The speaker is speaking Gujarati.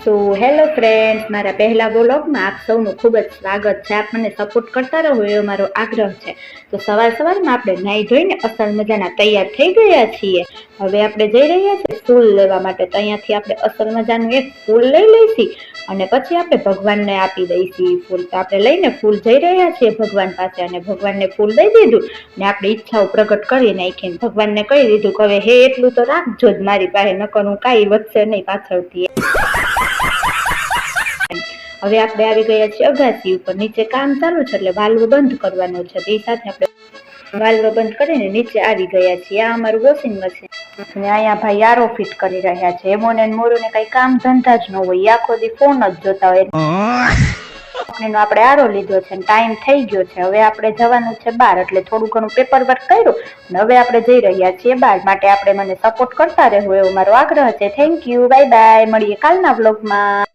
તો હેલો ફ્રેન્ડ્સ, મારા પહેલા વ્લોગમાં આપ સૌનું ખૂબ જ સ્વાગત છે. આપ મને સપોર્ટ કરતા રહો એવો મારો આગ્રહ છે. તો સવારમાં આપણે નાહી ધોઈને અસલ મજાના તૈયાર થઈ ગયા છીએ. હવે આપણે જઈ રહ્યા છીએ ફૂલ લેવા માટે. તો અહીંયાથી આપણે અસલ મજાનું એક ફૂલ લઈ લઈશી અને પછી આપણે ભગવાનને આપી દઈશી ફૂલ. તો આપણે લઈને ફૂલ જઈ રહ્યા છીએ ભગવાન પાસે અને ભગવાનને ફૂલ દઈ દીધું ને આપણી ઈચ્છાઓ પ્રગટ કરી નાખીને ભગવાનને કહી દીધું કે હવે હે એટલું તો રાખજો જ મારી પાસે, નકર હું કાંઈ વધશે નહીં પાછળથી. હવે આપણે આવી ગયા છીએ અગાસી ઉપર. નીચે કામ ચાલુ છે એટલે વાલ્વ બંધ કરવાનો છે. એ સાથે આપણે વાલ્વ બંધ કરીને નીચે આવી ગયા છીએ. આ અમારું વોશિંગ મશીન અને અહીંયા ભાઈ આરો ફિટ કરી રહ્યા છે. એમોને મોરોને કઈ કામ ધંધા જ ન હોય, આખો દી ફોન જ જોતા હોય. આપણે આરો લીધો છે, ટાઈમ થઈ ગયો છે. હવે આપણે જવાનું છે બહાર, એટલે થોડું ઘણું પેપર વર્ક કર્યું અને હવે આપણે જઈ રહ્યા છીએ બહાર. માટે આપણે મને સપોર્ટ કરતા રહેવું એવો મારો આગ્રહ છે. Thank you, bye bye. મળીએ કાલના વ્લોગમાં.